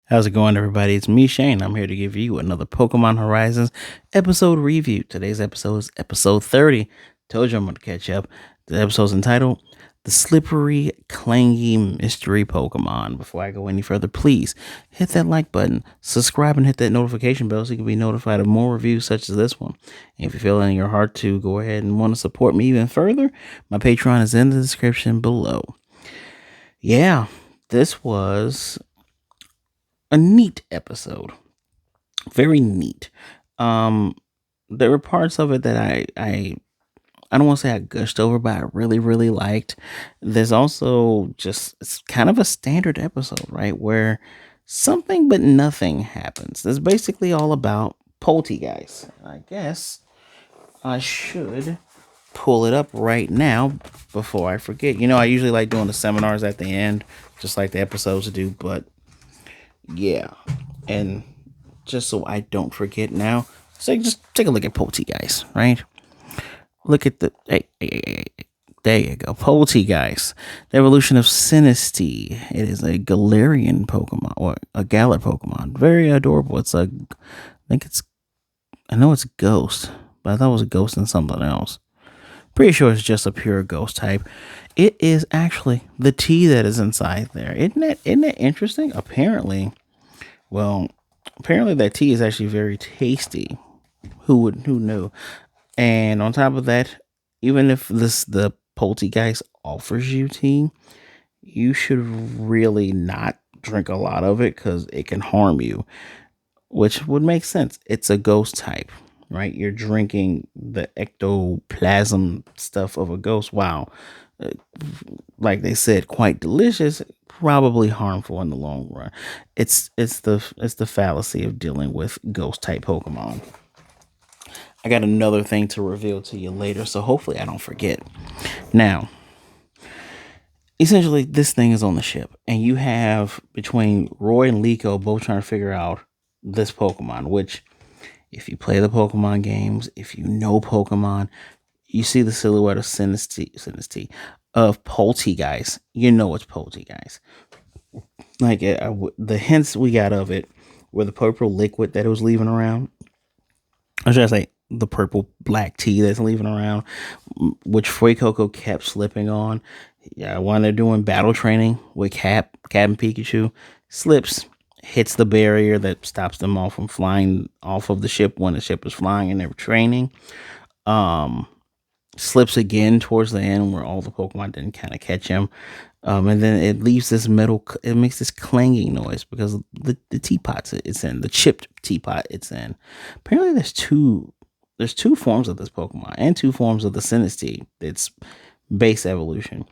How's it going, everybody? It's me, Shane. I'm here to give you another Pokemon Horizons episode review. Today's episode is episode 30. Told you I'm going to catch up. The episode's entitled The Slippery, Clangy Mystery Pokemon. Before I go any further, please hit that like button, subscribe, and hit that notification bell so you can be notified of more reviews such as this one. And if you feel in your heart to go ahead and want to support me even further, my Patreon is in the description below. Yeah, this was a neat episode. Very neat. Um, there were parts of it that I don't want to say I gushed over, but I really liked. There's also just it's kind of a standard episode, right? Where something but nothing happens. It's basically all about Poltegeist. I guess I should pull it up right now before I forget. I usually like doing the seminars at the end, just like the episodes do, but yeah. And just so I don't forget now, so just take a look at Poltegeist, right? Look at the there you go, Poltegeist, the evolution of Sinistea. It is a Galarian Pokemon or a Galar Pokemon. Very adorable. I know it's Ghost, but I thought it was a Ghost and something else. Pretty sure it's just a pure Ghost type. It is actually the tea that is inside there. Isn't that interesting? Apparently that tea is actually very tasty. Who knew? And on top of that, even if the Poltegeist offers you tea, you should really not drink a lot of it because it can harm you, which would make sense. It's a ghost type, right? You're drinking the ectoplasm stuff of a ghost. Wow. Uh, Like they said, quite delicious, probably harmful in the long run. It's the fallacy of dealing with ghost type Pokemon. I got another thing to reveal to you later, so hopefully I don't forget. Now, essentially, this thing is on the ship, and you have between Roy and Liko both trying to figure out this Pokemon. Which, if you play the Pokemon games, if you know Pokemon, you see the silhouette of Sinistea of Poltegeist. You know it's Poltegeist. Like the hints we got of it were the purple liquid that it was leaving around. Or should I say the purple black tea that's leaving around, which Fuecoco kept slipping on. Yeah, when they're doing battle training with Cap and Pikachu, slips, hits the barrier that stops them all from flying off of the ship when the ship was flying and they were training. Um, Slips again towards the end where all the Pokemon didn't kind of catch him. And then it leaves this it makes this clanging noise because the teapots it's in, the chipped teapot it's in. Apparently there's two forms of this Pokemon and two forms of the Sinistea. It's base evolution,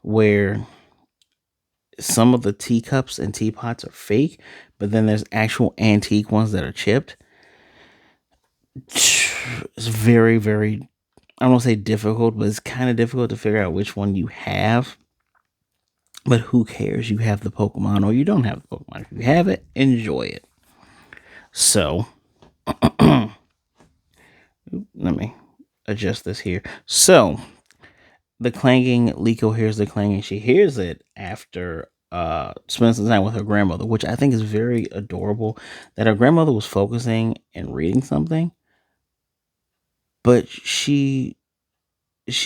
where some of the teacups and teapots are fake, but then there's actual antique ones that are chipped. It's very, I don't want to say difficult, but it's kind of difficult to figure out which one you have. But who cares? You have the Pokemon or you don't have the Pokemon. If you have it, enjoy it. So, let me adjust this here. So, the clanging, Liko hears the clanging. She hears it after spending some time with her grandmother, which I think is very adorable. That her grandmother was focusing and reading something, but she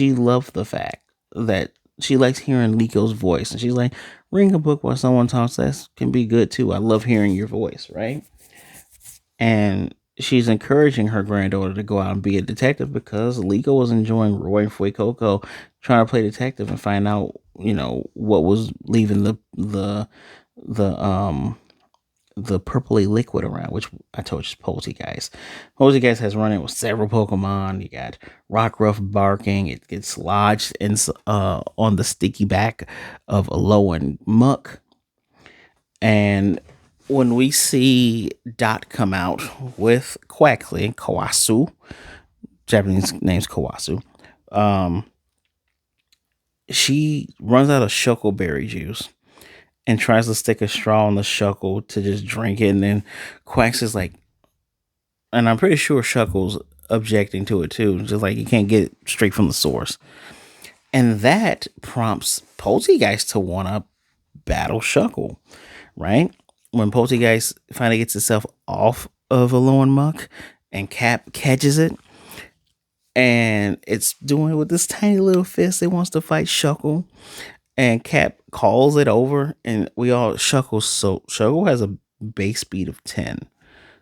loved the fact that she likes hearing Liko's voice, and she's like, reading a book while someone talks, that can be good too. I love hearing your voice, right? And she's encouraging her granddaughter to go out and be a detective because Liko was enjoying Roy and Fuecoco trying to play detective and find out, what was leaving the the purpley liquid around, which I told you is Poltegeist. Poltegeist has run in with several Pokemon. You got Rockruff barking. It gets lodged on the sticky back of Alolan Muck. And when we see Dot come out with Kawasu, Japanese name's Kawasu, um, she runs out of Shuckleberry juice and tries to stick a straw in the Shuckle to just drink it. And then Quacks is like, and I'm pretty sure Shuckle's objecting to it too, just like you can't get it straight from the source. And that prompts Poltegeist to want to battle Shuckle, right? when Poltergeist finally gets itself off of a lawn muck and Cap catches it, and it's doing it with this tiny little fist. It wants to fight Shuckle, and Cap calls it over, and we all Shuckle. So Shuckle has a base speed of 10.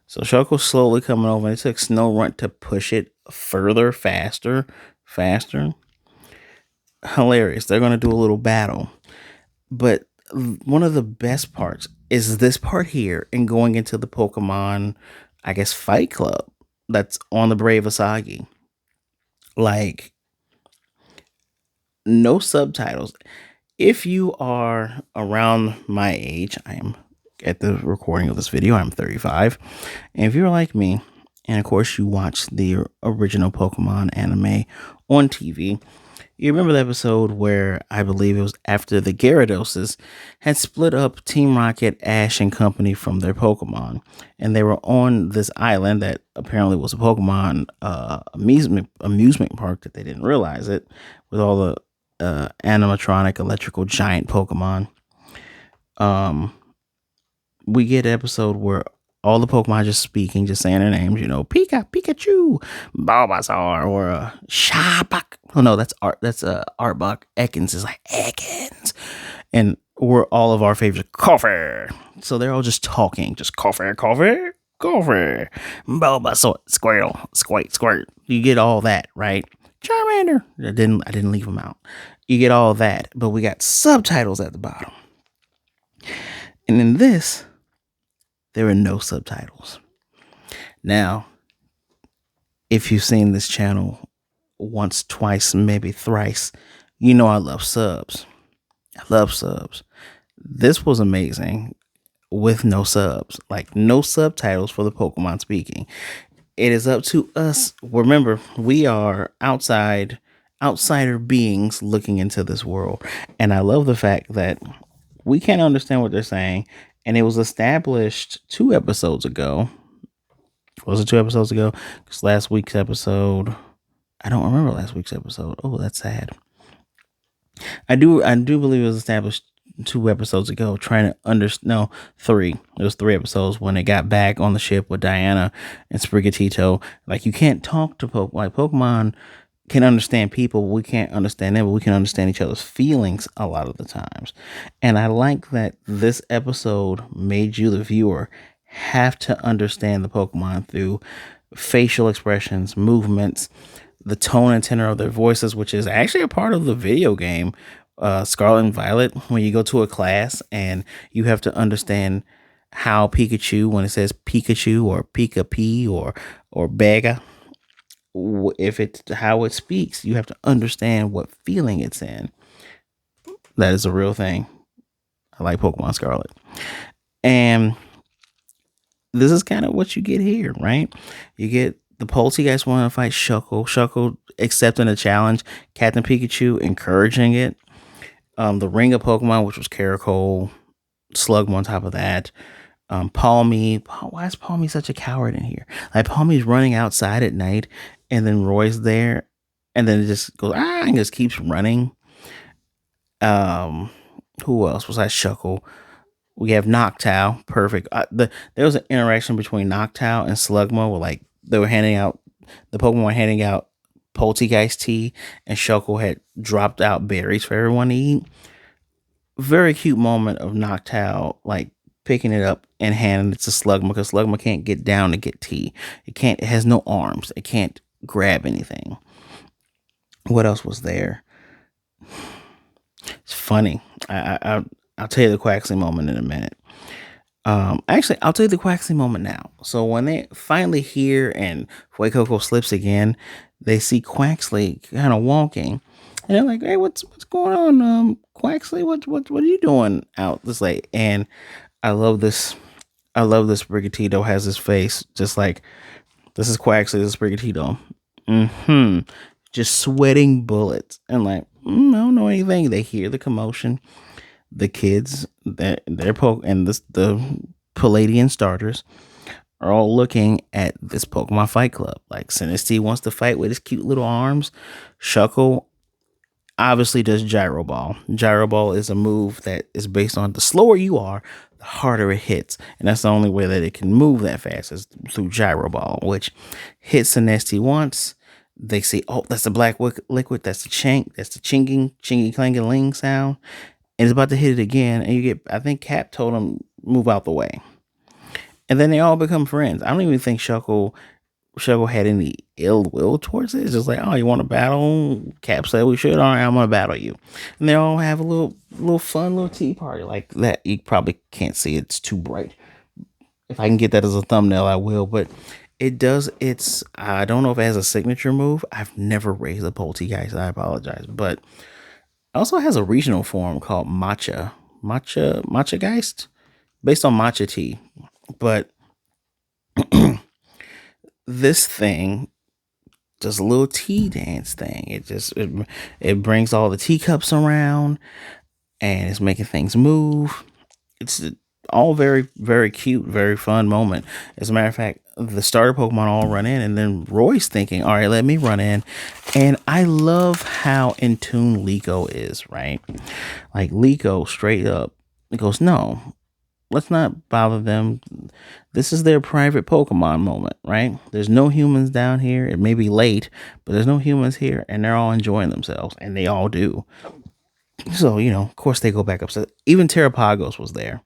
So Shuckle's slowly coming over, and it took Snow Runt to push it further, faster. Hilarious. They're gonna do a little battle. But one of the best parts is this part here and going into the Pokemon, I guess, Fight Club that's on the Brave Asagi. Like, no subtitles. If you are around my age, I am at the recording of this video, I'm 35. And if you're like me, and of course you watch the original Pokemon anime on TV, you remember the episode where I believe it was after the Gyarados had split up Team Rocket, Ash, and company from their Pokemon. And they were on this island that apparently was a Pokemon amusement park that they didn't realize it, with all the animatronic electrical giant Pokemon. We get an episode where all the Pokemon just speaking, just saying their names, Pikachu, Bulbasaur, or Shabak. Oh no, that's Arbok. Ekans is like Ekans. And we're all of our favorites, Coffee. So they're all just talking, just Coffee, Bulbasaur, Squirt. You get all that, right? Charmander. I didn't leave them out. You get all that, but we got subtitles at the bottom. And in this, there are no subtitles. Now, if you've seen this channel once, twice, maybe thrice, you know I love subs. This was amazing with no subs, like no subtitles for the Pokemon speaking. It is up to us. Remember, we are outsider beings looking into this world. And I love the fact that we can't understand what they're saying. And it was established 2 episodes ago. Was it 2 episodes ago? Because last week's episode, I don't remember last week's episode. Oh, that's sad. I do believe it was established 2 episodes ago, trying to understand. No, 3. It was 3 episodes when they got back on the ship with Diana and Sprigatito. Like, you can't talk to Pokemon. Like, Pokemon can understand people, we can't understand them, but we can understand each other's feelings a lot of the times. And I like that this episode made you, the viewer, have to understand the Pokemon through facial expressions, movements, the tone and tenor of their voices, which is actually a part of the video game Scarlet and Violet, when you go to a class and you have to understand how Pikachu, when it says Pikachu or Pika P or Bega, if it's how it speaks, you have to understand what feeling it's in. That is a real thing. I like Pokemon Scarlet. And this is kind of what you get here, right? You get the Poltergeist wanting to fight Shuckle accepting the challenge, Captain Pikachu encouraging it. The Ring of Pokemon, which was Caracol, Slugma on top of that. Palmy. Why is Palmy such a coward in here? Like, Palmy's running outside at night, and then Roy's there, and then it just goes and just keeps running. Who else besides Shuckle? We have Noctowl. Perfect. There was an interaction between Noctowl and Slugma where, like, they were handing out, the Pokemon were handing out Poltergeist tea, and Shuckle had dropped out berries for everyone to eat. Very cute moment of Noctowl, like, picking it up and handing it to Slugma, because Slugma can't get down to get tea. It has no arms. It can't grab anything. What else was there? It's funny. I'll tell you the Quaxley moment in a minute. Actually, I'll tell you the Quaxley moment now. So when they finally hear and Fuecoco slips again, they see Quaxley kind of walking, and they're like, "Hey, what's going on, Quaxley? What are you doing out this late?" And I love this. Brigatito has his face just like, this is Quaxley, this is Brigatito. Just sweating bullets. And like, I don't know anything. They hear the commotion. The kids, the Palladian starters are all looking at this Pokemon Fight Club. Like, Sinistea wants to fight with his cute little arms. Shuckle, obviously does gyro ball. Gyro ball is a move that is based on the slower you are, the harder it hits, and that's the only way that it can move that fast is through gyro ball, which hits an ST once. They say, "Oh, that's the black liquid. That's the chink. That's the chinking, chingy, clanging, ling sound." And it's about to hit it again, and you get. I think Cap told him move out the way, and then they all become friends. I don't even think Shuckle had any ill will towards it. It's just like, oh, you want to battle? Cap said we should. All right, I'm gonna battle you, and they all have a little fun little tea party like that. You probably can't see it. It's too bright. If I can get that as a thumbnail, I will. But it does. It's I don't know if it has a signature move. I've never raised a Poltegeist. I apologize, but also has a regional form called Matcha Geist, based on matcha tea. But this thing does a little tea dance thing. It brings all the teacups around and it's making things move. It's all very very cute, very fun moment. As a matter of fact, the starter Pokemon all run in, and then Roy's thinking, "All right, let me run in." And I love how in tune Liko is. Right, like Liko straight up goes, "No, let's not bother them. This is their private Pokemon moment, right? There's no humans down here. It may be late, but there's no humans here, and they're all enjoying themselves, and they all do." So, of course, they go back upstairs. Even Terrapagos was there.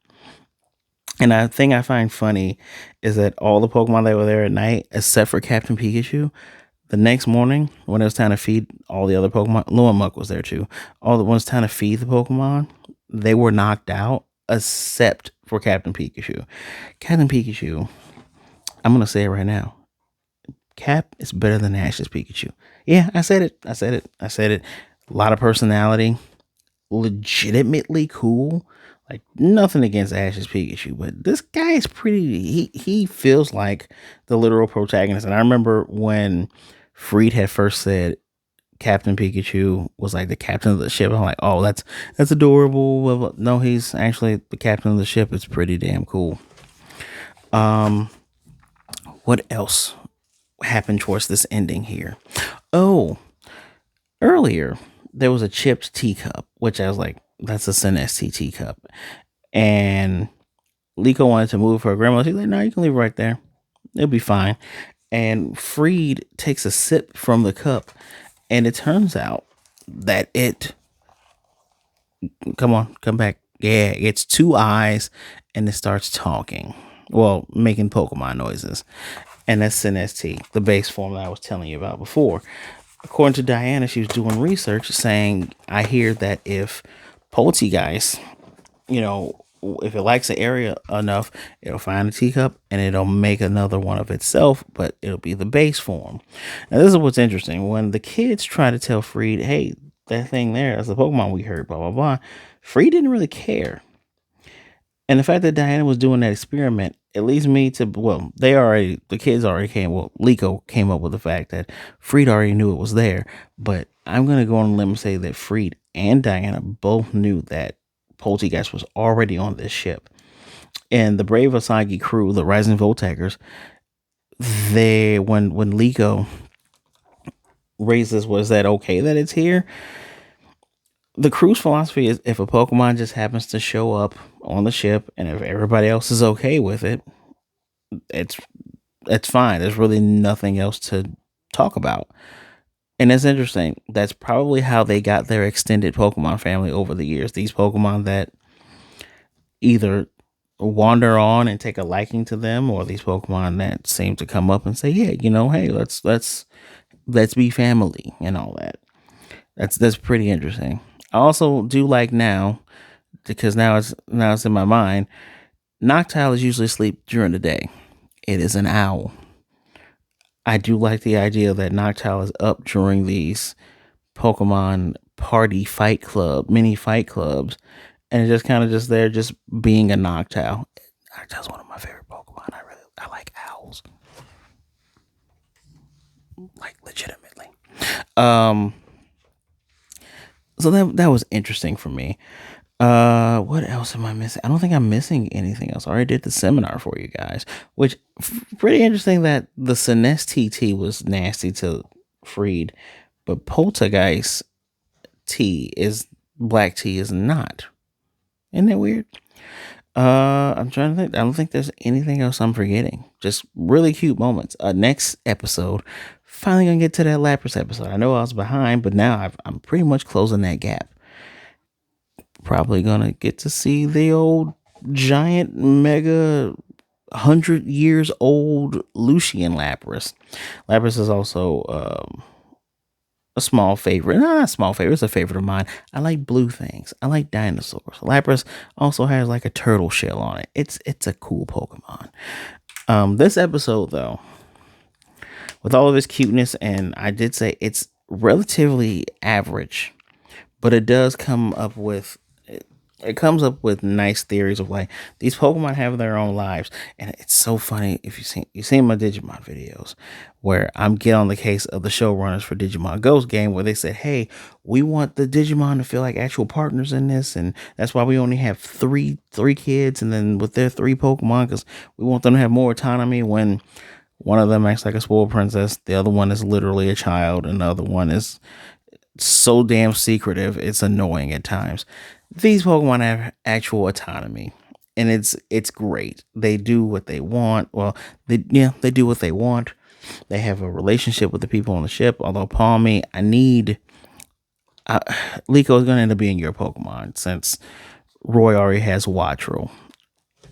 And the thing I find funny is that all the Pokemon that were there at night, except for Captain Pikachu, the next morning when it was time to feed all the other Pokemon, Muck was there too. All the ones time to feed the Pokemon, they were knocked out, except for Captain Pikachu. Captain Pikachu, I'm gonna say it right now. Cap is better than Ash's Pikachu. Yeah, I said it. I said it. I said it. A lot of personality, legitimately cool. Like nothing against Ash's Pikachu, but this guy is pretty. He feels like the literal protagonist. And I remember when Freed had first said Captain Pikachu was like the captain of the ship. I'm like, oh, that's adorable. Well, no, he's actually the captain of the ship. It's pretty damn cool. Um, what else happened towards this ending here? Oh, earlier there was a chipped teacup, which I was like, that's a Sinesti teacup, and Liko wanted to move her grandma. She's like, no, you can leave it right there. It'll be fine. And Freed takes a sip from the cup, and it turns out that come on, come back. Yeah, it's two eyes, and it starts talking. Well, making Pokemon noises. And that's Sinesti, the base form that I was telling you about before. According to Diana, she was doing research saying, I hear that if Poltegeist, you know, if it likes an area enough, it'll find a teacup and it'll make another one of itself, but it'll be the base form. Now, this is what's interesting. When the kids try to tell Freed, hey, that thing there, that's the Pokemon we heard, blah, blah, blah, Freed didn't really care. And the fact that Diana was doing that experiment, it leads me to, well, the kids already Liko came up with the fact that Freed already knew it was there. But I'm going to go on a limb and say that Freed and Diana both knew that Poltegeist was already on this ship. And the Brave Asagi crew, the Rising Voltaggers, when Liko raises, was that okay that it's here? The crew's philosophy is if a Pokemon just happens to show up on the ship and if everybody else is okay with it, it's fine. There's really nothing else to talk about. And it's interesting. That's probably how they got their extended Pokemon family over the years. These Pokemon that either wander on and take a liking to them, or these Pokemon that seem to come up and say, "Yeah, hey, let's be family" and all that. That's pretty interesting. I also do like now, because now it's in my mind. Noctowl is usually asleep during the day. It is an owl. I do like the idea that Noctowl is up during these Pokemon party fight club, mini fight clubs, and it's just kind of just there, just being a Noctowl. Noctowl's one of my favorite Pokemon. I like owls, like legitimately. Um, so that was interesting for me. What else am I missing? I don't think I'm missing anything else. I already did the seminar for you guys, which pretty interesting that the Sinest TT was nasty to Freed, but Poltergeist black tea is not. Isn't that weird? I'm trying to think. I don't think there's anything else I'm forgetting. Just really cute moments. Next episode, finally gonna get to that Lapras episode. I know I was behind, but now I'm pretty much closing that gap. Probably gonna get to see the old giant mega 100 years old Lucian Lapras. Lapras is also a small favorite. No, not a small favorite. It's a favorite of mine. I like blue things. I like dinosaurs. Lapras also has like a turtle shell on it. It's a cool Pokemon. This episode though, with all of its cuteness, and I did say it's relatively average, but it does come up with it comes up with nice theories of like these Pokemon have their own lives, and it's so funny if you seen my Digimon videos where I'm get on the case of the showrunners for Digimon Ghost game where they said, "Hey, we want the Digimon to feel like actual partners in this, and that's why we only have three kids, and then with their three Pokemon because we want them to have more autonomy." When one of them acts like a spoiled princess, the other one is literally a child, and the other one is so damn secretive it's annoying at times. These Pokemon have actual autonomy, and it's great. They do what they want. Well, they do what they want. They have a relationship with the people on the ship. Although Palmy, Liko is going to end up being your Pokemon since Roy already has Wattrel.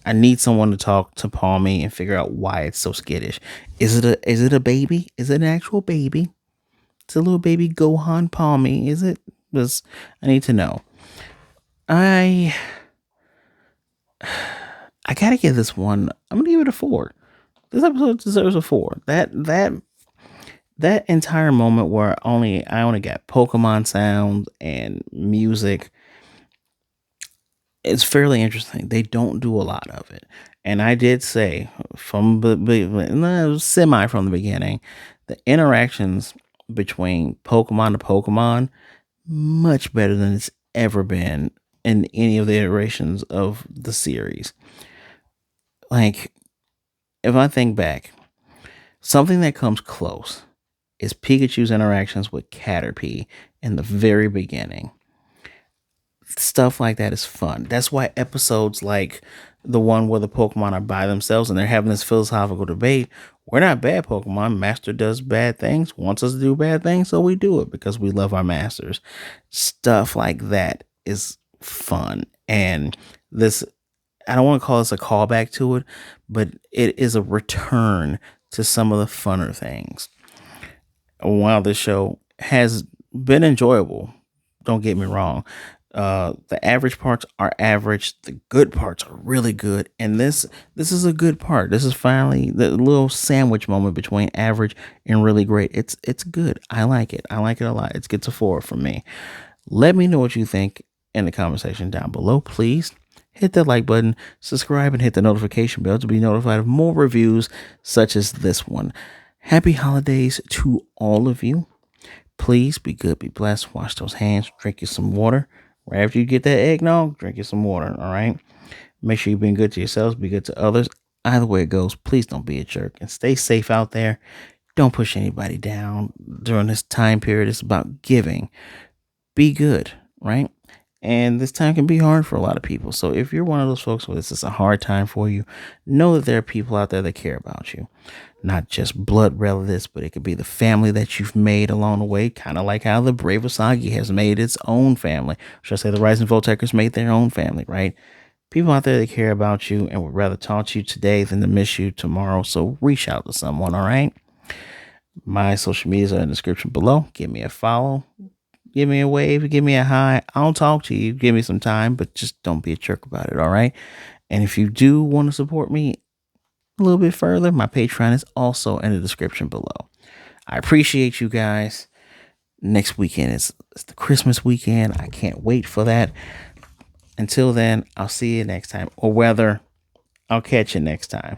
I need someone to talk to Palmy and figure out why it's so skittish. Is it a baby? Is it an actual baby? It's a little baby Gohan Palmy. Is it? Because I need to know. I gotta give this one. I'm gonna give it a 4. This episode deserves a 4. That entire moment where I only got Pokemon sound and music. It's fairly interesting. They don't do a lot of it, and I did say from semi from the beginning, the interactions between Pokemon to Pokemon much better than it's ever been in any of the iterations of the series. Like, if I think back, something that comes close is Pikachu's interactions with Caterpie in the very beginning. Stuff like that is fun. That's why episodes like the one where the Pokemon are by themselves and they're having this philosophical debate. We're not bad Pokemon. Master does bad things, wants us to do bad things, so we do it because we love our masters. Stuff like that is fun. And this, I don't want to call this a callback to it, but it is a return to some of the funner things. While this show has been enjoyable, don't get me wrong, the average parts are average. The good parts are really good, and this is a good part. This is finally the little sandwich moment between average and really great. It's good. I like it. I like it a lot. It gets a 4 from me. Let me know what you think in the conversation down below. Please hit that like button, subscribe, and hit the notification bell to be notified of more reviews such as this one. Happy holidays to all of you. Please be good, be blessed, wash those hands, drink you some water. Right after you get that eggnog, drink you some water, all right? Make sure you've been good to yourselves, be good to others. Either way it goes, please don't be a jerk and stay safe out there. Don't push anybody down during this time period. It's about giving. Be good, right? And this time can be hard for a lot of people. So if you're one of those folks where this is a hard time for you, know that there are people out there that care about you. Not just blood relatives, but it could be the family that you've made along the way, kind of like how the Brave Asagi has made its own family. Should I say the Rising Volteckers made their own family, right? People out there that care about you and would rather talk to you today than to miss you tomorrow. So reach out to someone, all right? My social medias are in the description below. Give me a follow. Give me a wave, give me a hi. I'll talk to you. Give me some time, but just don't be a jerk about it, all right? And if you do want to support me a little bit further, my Patreon is also in the description below. I appreciate you guys. Next weekend is the Christmas weekend. I can't wait for that. Until then, I'll see you next time. Or whether I'll catch you next time.